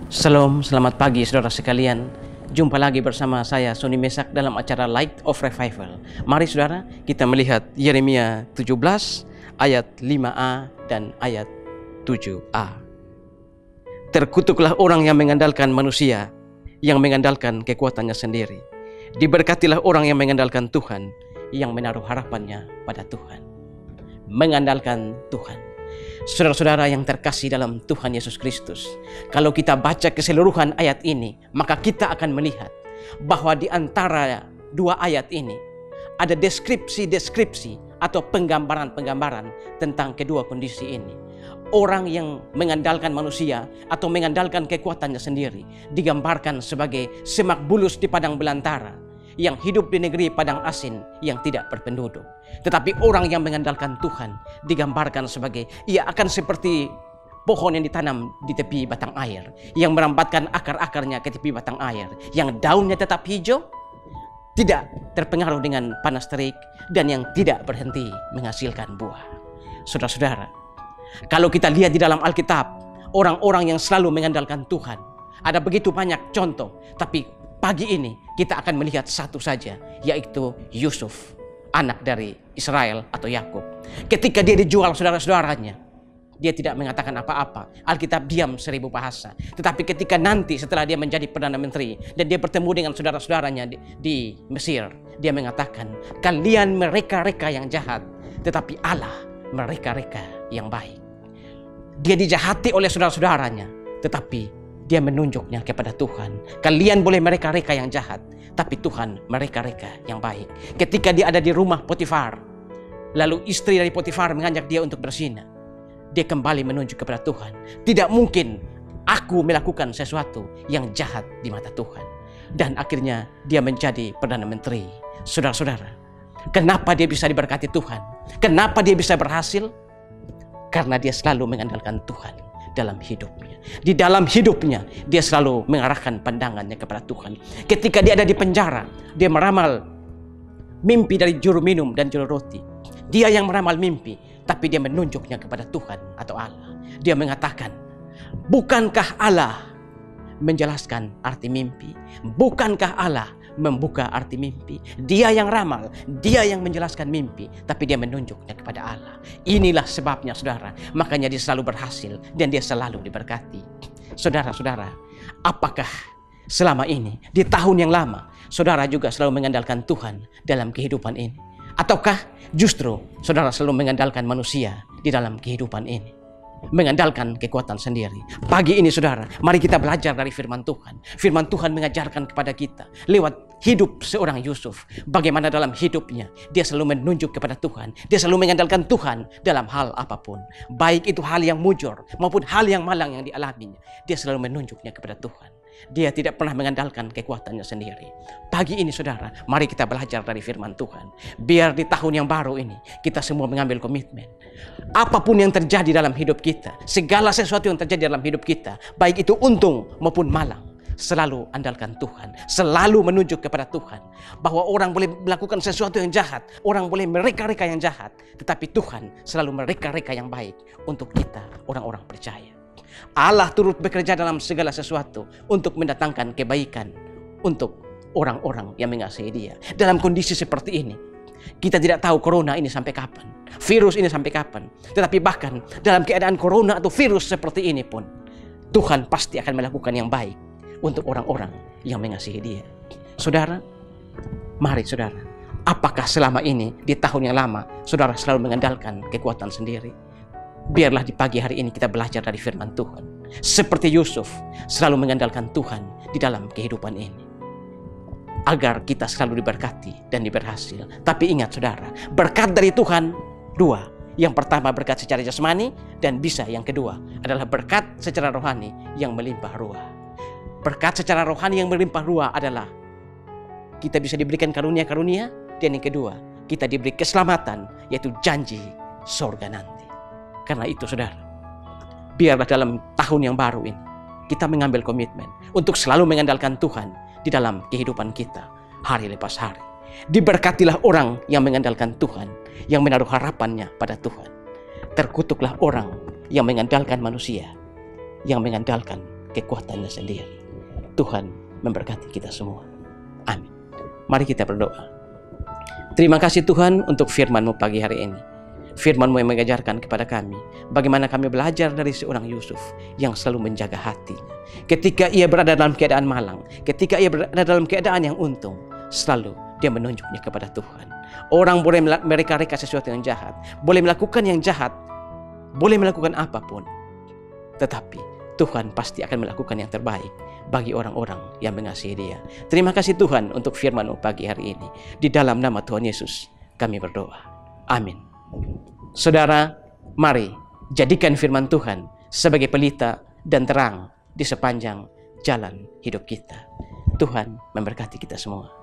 Shalom, selamat pagi saudara sekalian. Jumpa lagi bersama saya Sony Mesak dalam acara Light of Revival. Mari saudara, kita melihat Yeremia 17 ayat 5a dan ayat 7a. Terkutuklah orang yang mengandalkan manusia, yang mengandalkan kekuatannya sendiri. Diberkatilah orang yang mengandalkan Tuhan, yang menaruh harapannya pada Tuhan. Mengandalkan Tuhan. Saudara-saudara yang terkasih dalam Tuhan Yesus Kristus, kalau kita baca keseluruhan ayat ini, maka kita akan melihat bahwa di antara dua ayat ini ada deskripsi-deskripsi atau penggambaran-penggambaran tentang kedua kondisi ini. Orang yang mengandalkan manusia atau mengandalkan kekuatannya sendiri digambarkan sebagai semak bulus di padang belantara yang hidup di negeri padang asin yang tidak berpenduduk. Tetapi orang yang mengandalkan Tuhan digambarkan sebagai ia akan seperti pohon yang ditanam di tepi batang air, yang merambatkan akar-akarnya ke tepi batang air, yang daunnya tetap hijau, tidak terpengaruh dengan panas terik, dan yang tidak berhenti menghasilkan buah. Saudara-saudara, kalau kita lihat di dalam Alkitab, orang-orang yang selalu mengandalkan Tuhan, ada begitu banyak contoh, tapi pagi ini kita akan melihat satu saja, yaitu Yusuf, anak dari Israel atau Yakub. Ketika dia dijual saudara-saudaranya, dia tidak mengatakan apa-apa. Alkitab diam 1000 bahasa. Tetapi ketika nanti setelah dia menjadi Perdana Menteri dan dia bertemu dengan saudara-saudaranya di Mesir, dia mengatakan, kalian mereka-reka yang jahat, tetapi Allah mereka-reka yang baik. Dia dijahati oleh saudara-saudaranya, tetapi dia menunjuknya kepada Tuhan. Kalian boleh mereka-reka yang jahat, tapi Tuhan mereka-reka yang baik. Ketika dia ada di rumah Potifar, lalu istri dari Potifar mengajak dia untuk berzina, dia kembali menunjuk kepada Tuhan. Tidak mungkin aku melakukan sesuatu yang jahat di mata Tuhan. Dan akhirnya dia menjadi Perdana Menteri. Saudara-saudara, kenapa dia bisa diberkati Tuhan? Kenapa dia bisa berhasil? Karena dia selalu mengandalkan Tuhan dalam hidupnya. Di dalam hidupnya dia selalu mengarahkan pandangannya kepada Tuhan. Ketika dia ada di penjara, dia meramal mimpi dari juru minum dan juru roti. Dia yang meramal mimpi, tapi dia menunjuknya kepada Tuhan atau Allah. Dia mengatakan, bukankah Allah menjelaskan arti mimpi? Bukankah Allah membuka arti mimpi? Dia yang ramal, dia yang menjelaskan mimpi, tapi dia menunjuknya kepada Allah. Inilah sebabnya saudara, makanya dia selalu berhasil dan dia selalu diberkati. Saudara-saudara, apakah selama ini di tahun yang lama saudara juga selalu mengandalkan Tuhan dalam kehidupan ini? Ataukah justru saudara selalu mengandalkan manusia di dalam kehidupan ini? Mengandalkan kekuatan sendiri. Pagi ini saudara, mari kita belajar dari firman Tuhan. Firman Tuhan mengajarkan kepada kita lewat hidup seorang Yusuf, bagaimana dalam hidupnya dia selalu menunjuk kepada Tuhan. Dia selalu mengandalkan Tuhan dalam hal apapun, baik itu hal yang mujur maupun hal yang malang yang dialaminya. Dia selalu menunjuknya kepada Tuhan. Dia tidak pernah mengandalkan kekuatannya sendiri. Pagi ini saudara, mari kita belajar dari firman Tuhan. Biar di tahun yang baru ini kita semua mengambil komitmen. Apapun yang terjadi dalam hidup kita, segala sesuatu yang terjadi dalam hidup kita, baik itu untung maupun malang, selalu andalkan Tuhan, selalu menunjuk kepada Tuhan. Bahwa orang boleh melakukan sesuatu yang jahat, orang boleh mereka-reka yang jahat, tetapi Tuhan selalu mereka-reka yang baik untuk kita, orang-orang percaya. Allah turut bekerja dalam segala sesuatu untuk mendatangkan kebaikan untuk orang-orang yang mengasihi Dia. Dalam kondisi seperti ini, kita tidak tahu corona ini sampai kapan, virus ini sampai kapan. Tetapi bahkan dalam keadaan corona atau virus seperti ini pun, Tuhan pasti akan melakukan yang baik untuk orang-orang yang mengasihi Dia. Saudara, mari saudara, apakah selama ini di tahun yang lama saudara selalu mengandalkan kekuatan sendiri? Biarlah di pagi hari ini kita belajar dari firman Tuhan. Seperti Yusuf selalu mengandalkan Tuhan di dalam kehidupan ini, agar kita selalu diberkati dan diberhasil. Tapi ingat saudara, berkat dari Tuhan dua. Yang pertama berkat secara jasmani, dan bisa yang kedua adalah berkat secara rohani yang melimpah ruah. Berkat secara rohani yang melimpah ruah adalah kita bisa diberikan karunia-karunia, dan yang kedua kita diberi keselamatan, yaitu janji sorga nanti. Karena itu saudara, biarlah dalam tahun yang baru ini kita mengambil komitmen untuk selalu mengandalkan Tuhan di dalam kehidupan kita hari lepas hari. Diberkatilah orang yang mengandalkan Tuhan, yang menaruh harapannya pada Tuhan. Terkutuklah orang yang mengandalkan manusia, yang mengandalkan kekuatannya sendiri. Tuhan memberkati kita semua. Amin. Mari kita berdoa. Terima kasih Tuhan untuk firman-Mu pagi hari ini. Firman-Mu yang mengajarkan kepada kami bagaimana kami belajar dari seorang Yusuf yang selalu menjaga hatinya. Ketika ia berada dalam keadaan malang, ketika ia berada dalam keadaan yang untung, selalu dia menunjuknya kepada Tuhan. Orang boleh mereka-reka sesuatu yang jahat, boleh melakukan yang jahat, boleh melakukan apapun, tetapi Tuhan pasti akan melakukan yang terbaik bagi orang-orang yang mengasihi Dia. Terima kasih Tuhan untuk firman-Mu pagi hari ini. Di dalam nama Tuhan Yesus kami berdoa. Amin. Saudara, mari jadikan firman Tuhan sebagai pelita dan terang di sepanjang jalan hidup kita. Tuhan memberkati kita semua.